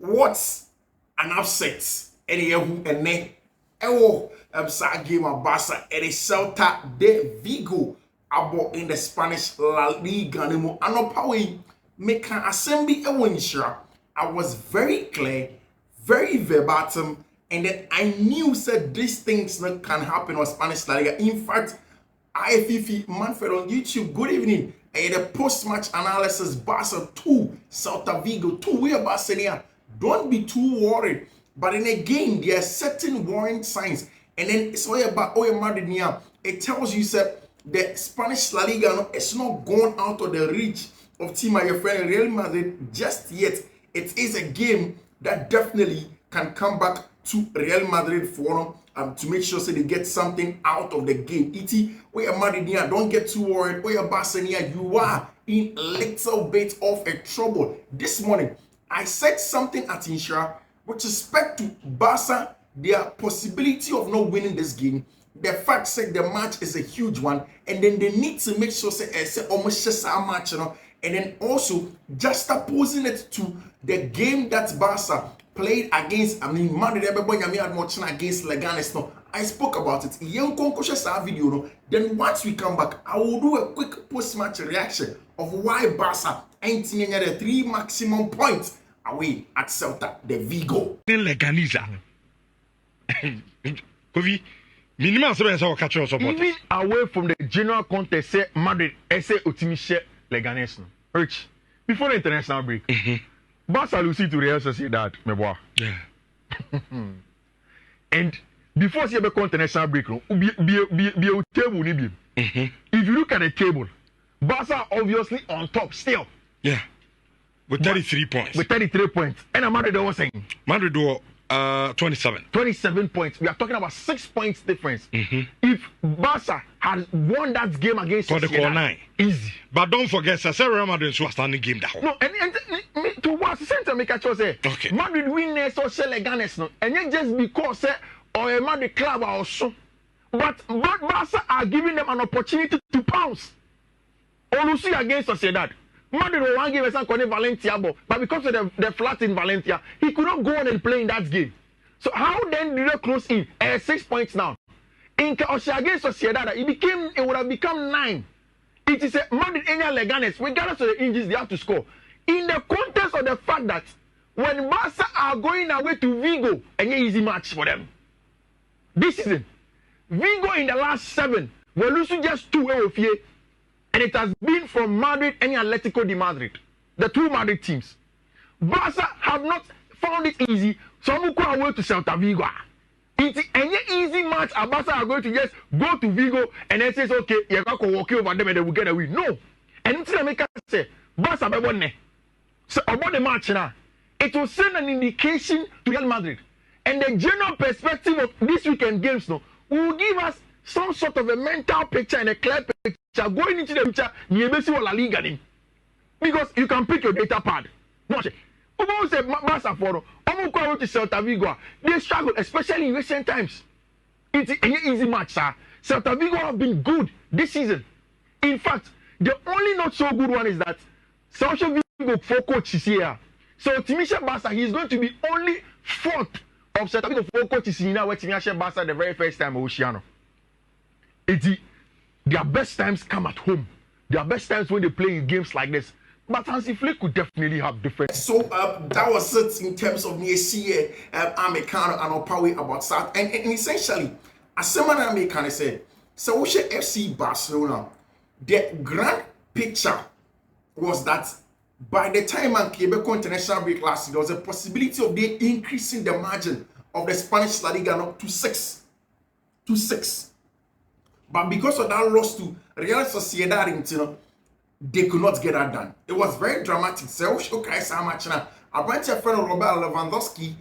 What's an upset? Any who and ne? Sa game of Barca. It is Celta de Vigo. Abo in the Spanish La Liga. Nemo anopawe make an assembly a I was very clear, very verbatim, and then I knew said these things that can happen on Spanish La Liga. In fact, I Fiifi-Manfred on YouTube. Good evening. I had a post-match analysis. Barca 2, Celta Vigo 2. We are Barcelona. Don't be too worried. But in a game, there are certain warning signs. And then it's all about Madrid. It tells you that the Spanish La Liga is not gone out of the reach of team your friend Real Madrid just yet. It is a game that definitely can come back to Real Madrid for to make sure they get something out of the game. Iti, where Madrid, don't get too worried. Where Barcelona, you are in a little bit of a trouble. This morning, I said something at Insha with respect to Barca, their possibility of not winning this game. The fact said the match is a huge one, and then they need to make sure say almost just a match, and then also just opposing it to the game that Barca played against. Madrid everybody watching against Leganes. No, I spoke about it. Video. Then once we come back, I will do a quick post-match reaction of why Barca ain't the 3 maximum points away at Celta de Vigo. Even away from the general context, say Madrid, say Otimishe Leganes. Rich, before the international break, Barca lose to Real Sociedad, me boy. Yeah. And before the international break, be a table. If you look at the table, Barca obviously on top still. Yeah. With 33 points. With 33 points. And Madrid was saying? Madrid were 27. 27 points. We are talking about 6 points difference. If Barca had won that game against Sociedad, easy. But don't forget, Real Madrid was standing game that No, and to what center make a choice say? Okay. Madrid win so Leganes no, and yet just because or a Madrid club also, but Barca are giving them an opportunity to pounce. Olusi against Sociedad. Madrid will give us a Valencia, but because of the flat in Valencia, he could not go on and play in that game. So how then did they close in? 6 points now. In against Sociedad, it would have become 9. It is a Madrid Leganes, regardless of the injuries they have to score. In the context of the fact that when Barca are going away to Vigo, an easy match for them. This season, Vigo in the last 7, we're losing just 2 of here. And it has been from Madrid and Atletico de Madrid, the 2 Madrid teams. Barca have not found it easy. Some will go away to Celta Vigo. It's any easy match. Barca are going to just go to Vigo and then say, okay, you're going to walk over them and they will get a win. No. And until I make us say, Barca be won. So about the match now, it will send an indication to Real Madrid. And the general perspective of this weekend games now will give us some sort of a mental picture and a clear picture going into the future. La Liga, because you can pick your data pad. No, who say Barca for to Celta Vigo? They struggle, especially in recent times. It's an easy match, sir. Celta Vigo have been good this season. In fact, the only not so good one is that Celta Vigo for coach is here. So Timisha Barca, he's going to be only 4th of Celta Vigo for coaches in now. Where Timisha Barca the very first time Oceano. Their best times come at home. Their best times when they play in games like this. But Hansi could definitely have different. So that was it in terms of me see Americano and Opawe about that. And essentially, as someone American said, so we should FC Barcelona. The grand picture was that by the time Quebec international break last year, there was a possibility of they increasing the margin of the Spanish La Liga up to 6. To 6. But because of that loss to Real Sociedad, they could not get that done. It was very dramatic. So, okay, so much now. I went to a friend of Robert Lewandowski,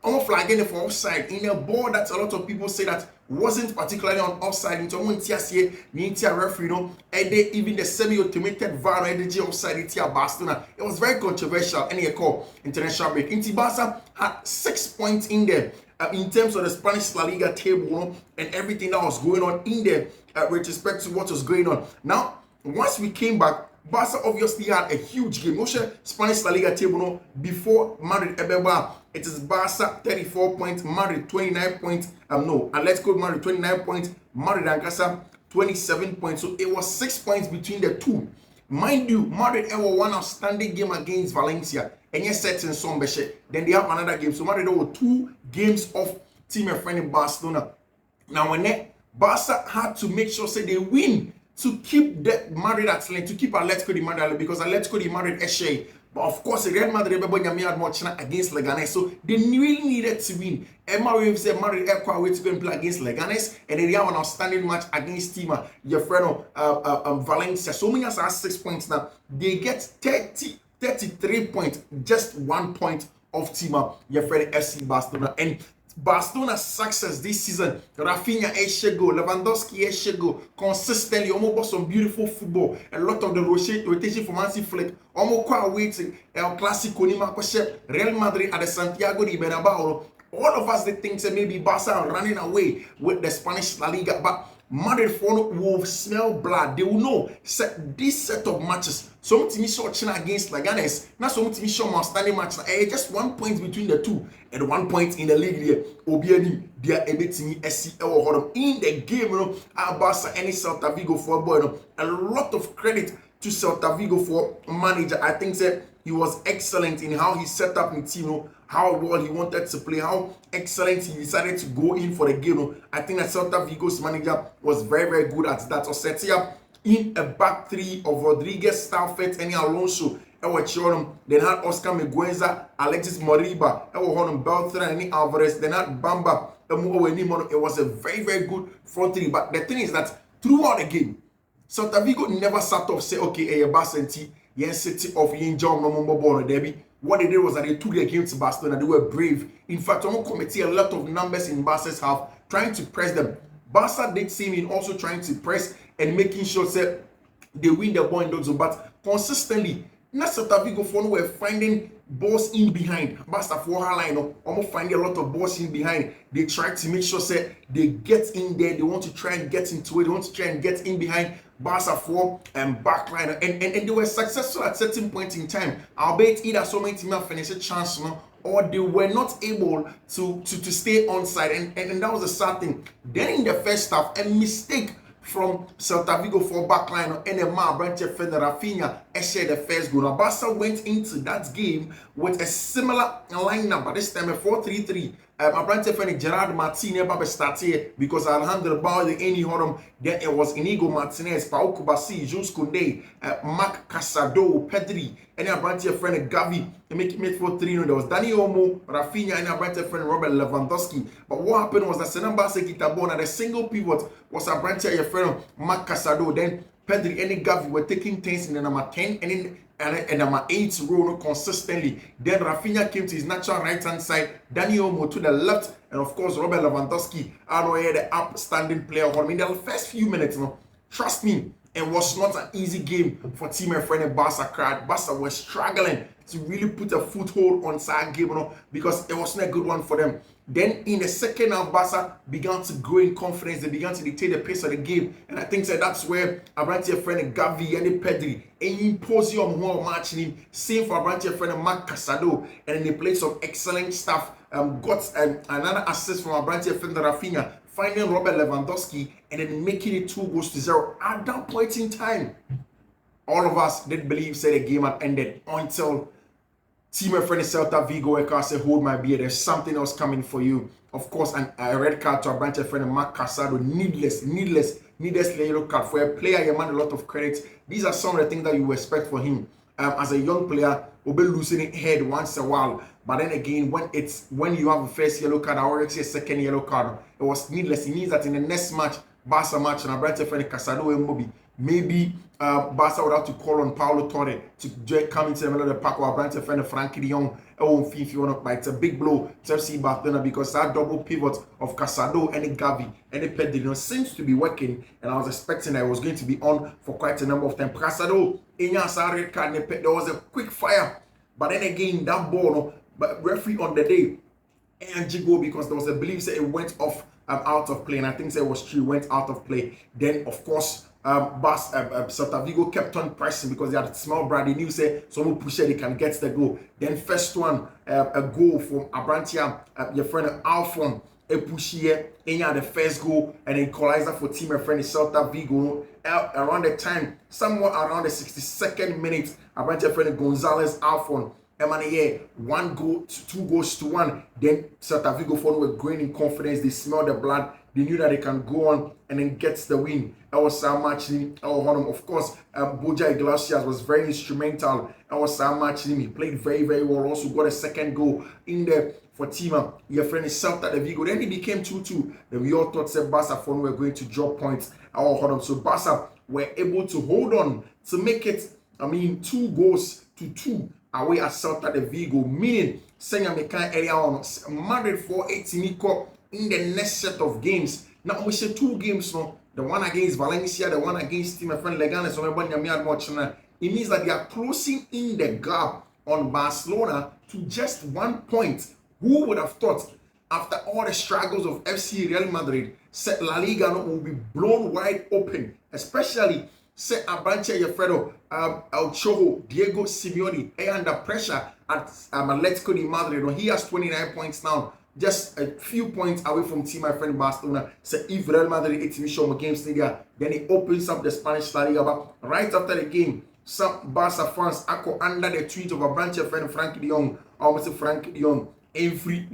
almost flagging for offside in a ball that a lot of people say that wasn't particularly on offside. Into referee, and they even the semi-automated VAR energy offside in Barcelona. It was very controversial. Any call international break. Barca had 6 points in there. In terms of the Spanish La Liga table and everything that was going on in there with respect to what was going on. Now, once we came back, Barca obviously had a huge game. No Spanish La Liga table no before Madrid Ebeba. It is Barca 34 points, Madrid 29 points. Atletico Madrid 29 points, Madrid and Casa 27 points. So it was 6 points between the two. Mind you, Madrid ever one outstanding game against Valencia. And yes, set in some beshe. Then they have another game. So Madrid over 2 games of team and friend in Barcelona. Now when Barca had to make sure say they win to keep the Madrid at lane, to keep Atletico de Madrid, because Atletico de Madrid is share. But of course, Real Madrid had much against Leganes, so they really needed to win. Emma Williams said Madrid are way to go and play against Leganes, and then they have an outstanding match against Tima, your friend Valencia. So many as 6 points now. They get 33 points, just 1 point of Tima, your friend FC Barcelona. And Barcelona's success this season, Rafinha Eshego, Lewandowski Eshego, consistently, almost some beautiful football. A lot of the rotation from Hansi Flick, almost quite waiting. El Clasico, Real Madrid at the Santiago de Bernabeu. All of us they think that maybe Barca are running away with the Spanish La Liga, but Madrid will smell blood. They will know this set of matches. Some team short against Leganes. Now some team short outstanding match. Just 1 point between the two and 1 point in the league here. Obiani, they are able to SC in the game. Barca and Celta Vigo for boy. A lot of credit to Celta Vigo for manager. I think that he was excellent in how he set up his team. How well he wanted to play, how excellent he decided to go in for the game. I think that Celta Vigo's manager was very, very good at that. Or setting up in a back three of Rodriguez, Stafford, and Alonso. Then had Oscar Miguenza, Alexis Moriba, Beltran, and Alvarez. Then had Bamba. It was a very, very good front three. But the thing is that throughout the game, Celta Vigo never sat off, say, okay, Basenti, Yen City of Yen John Nomombo Debbie. What they did was that they took the game to Barcelona. They were brave. In fact, Omo committee a lot of numbers in Barca's half, trying to press them. Barca did seem in also trying to press and making sure that they win the ball in those zones. But consistently, not Celta Vigo for were finding balls in behind. Barca for her line, almost finding a lot of balls in behind. They try to make sure that they get in there. They want to try and get into it. They want to try and get in behind Barca for backline, and they were successful at certain point in time. Albeit either so many teams finished a chance, or they were not able to stay onside, and that was a sad thing. Then in the first half, a mistake from Celta Vigo for backline and a branch defender Rafinha shared the first goal. Now Barca went into that game with a similar lineup, but this time a 4-3-3. My branch defender Gerard Martinez started because Alejandro Bauer the any hodom. Then it was Inigo Martinez, Pau Kubasi, Jules Koundé, Marc Casado, Pedri, and our branch friend Gavi. They make it 4-3. There was Dani Olmo, Rafinha, and our branch friend Robert Lewandowski. But what happened was that Senamba Sekitabona, the single pivot was our branch friend Marc Casado. Then Pedri and Gavi were taking turns in the number 10 and number 8 row consistently. Then Rafinha came to his natural right hand side, Dani Olmo to the left, and of course Robert Lewandowski, the upstanding player. I mean, the first few minutes, trust me, it was not an easy game for team and friend Barca crowd. Barca was struggling to really put a foothold on side game, because it wasn't a good one for them. Then in the second half, Barca began to grow in confidence. They began to dictate the pace of the game, and I think that that's where Abrantia friend Gavi and Pedri imposed on who are matching him. Same for Abrantia friend Marc Casado, and then they played some excellent stuff. Got another assist from Abrantia friend Rafinha, finding Robert Lewandowski, and then making it 2-0 at that point in time. All of us did believe the game had ended until team and friend Celta Vigo said, hold my beer, there's something else coming for you. Of course, a red card to a branch of friend Marc Casado, needless yellow card for a player. You man a lot of credit. These are some of the things that you expect for him. As a young player, will be losing it head once in a while. But then again, when you have a first yellow card, I already see a second yellow card. It was needless. It means that in the next match, Barca match, and a branch of friend Casado and Mobi, maybe Barca would have to call on Paulo Torre to come into the middle of the park, or branch of friend Frankie de Jong. But it's a big blow to FC Barcelona, because that double pivot of Casado and Gavi and Pedri seems to be working, and I was expecting that it was going to be on for quite a number of time. Casado, red card, there was a quick fire, but then again that ball, but referee on the day and Jigo, because there was a belief that it went off out of play, and I think that it was true, went out of play. Then of course Celta Vigo kept on pressing because they had small brand. They knew say someone push it, they can get the goal. Then first one, a goal from Abrantia, your friend Alphon, a push here, and you had the first goal, and then equalizer for team my friend Celta Vigo. Around the time, somewhat around the 62nd minute, Abrantia friend Gonzalez Alphon. Emmanuel, 1 goal, 2 goals to 1. Then Celta Vigo were growing in confidence. They smelled the blood. They knew that they can go on and then get the win. That was so much. Of course, Boja Iglesias was very instrumental. That was so much. He played very, very well. Also got a second goal in there for Tima. Your friend is Celta de Vigo. Then it became 2-2. Then we all thought that Barca were going to drop points. So Barca were able to hold on to make it, 2 goals to 2. Away at Celta de Vigo, meaning Senya Mekan area on Madrid for 18 in the next set of games. Now we say 2 games now, the one against Valencia, the one against Team friend Leganes. It means that they are closing in the gap on Barcelona to just 1 point. Who would have thought after all the struggles of FC Real Madrid, La Liga will be blown wide open, especially say Abranche Yefredo, El Chojo, Diego Simeone, under pressure at Atletico de Madrid. He has 29 points now, just a few points away from team my friend Barcelona. Say if Real Madrid 18 show against Liga, then he opens up the Spanish La Liga. But right after the game, some Barca fans echo under the tweet of Abranche friend Frankie de Jong, almost Frankie de Jong, every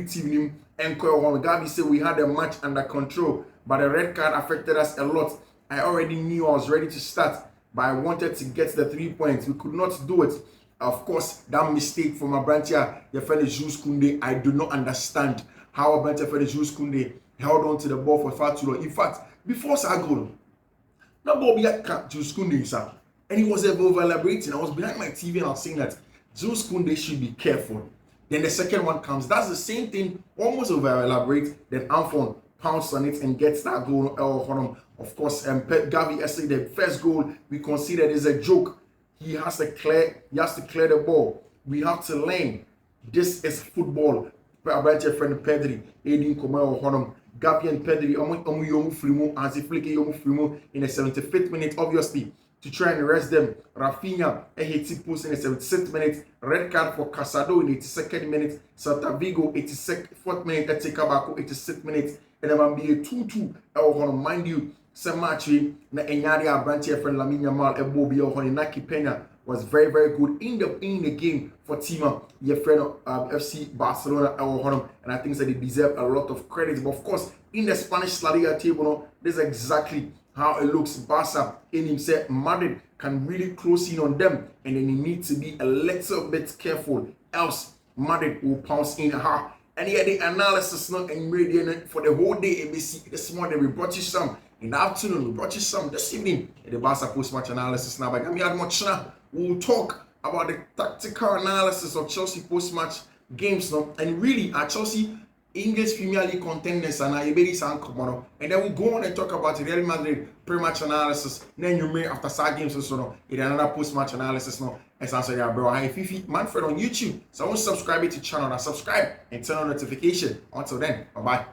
team and Gabi said we had the match under control, but the red card affected us a lot. I already knew I was ready to start, but I wanted to get the 3 points. We could not do it. Of course, that mistake from Abrantia, your friend Jules Koundé, I do not understand how Abrantia friend Jules Koundé held on to the ball for far too long. In fact, before Sagol, that ball be Jules Koundé, sir, and he was over-elaborating. I was behind my TV and I was saying that Jules Koundé should be careful. Then the second one comes. That's the same thing, almost over-elaborate. Then Alphon pounced on it and gets that goal. Of course, Gavi essay the first goal we considered is a joke. He has to clear the ball. We have to learn. This is football. About your friend Pedri, Edin Komao Honum, Gavi and Pedri, Hansi in the 75th minute, obviously, to try and arrest them. Rafinha, a hit post in the 76th minute, red card for Casado in the 82nd minute, Celta Vigo, 84th minute, Tekabako, 86th minute, and then will be a 2-2. Mind you, some match na Enyari Abranche friend Lamine Yamal Ebobi Naki Pena was very, very good in the game for Tima, your friend FC Barcelona, and I think that they deserve a lot of credit. But of course, in the Spanish La Liga table, this is exactly how it looks. Barca in himself, Madrid can really close in on them, and then you need to be a little bit careful, else Madrid will pounce in hard. And here the analysis not and ready for the whole day. ABC this morning we brought you some. In the afternoon we brought you some. This evening the Barca post-match analysis now. But we'll talk about the tactical analysis of Chelsea post-match games now, and really at Chelsea English Premier League contenders and and then we'll go on and talk about Real Madrid pre-match analysis. Then you may after sad games also in another post-match analysis now. As I said, bro, hi Fiifi-Manfred on YouTube. So I want to subscribe to the channel and subscribe and turn on notification. Until then, bye bye.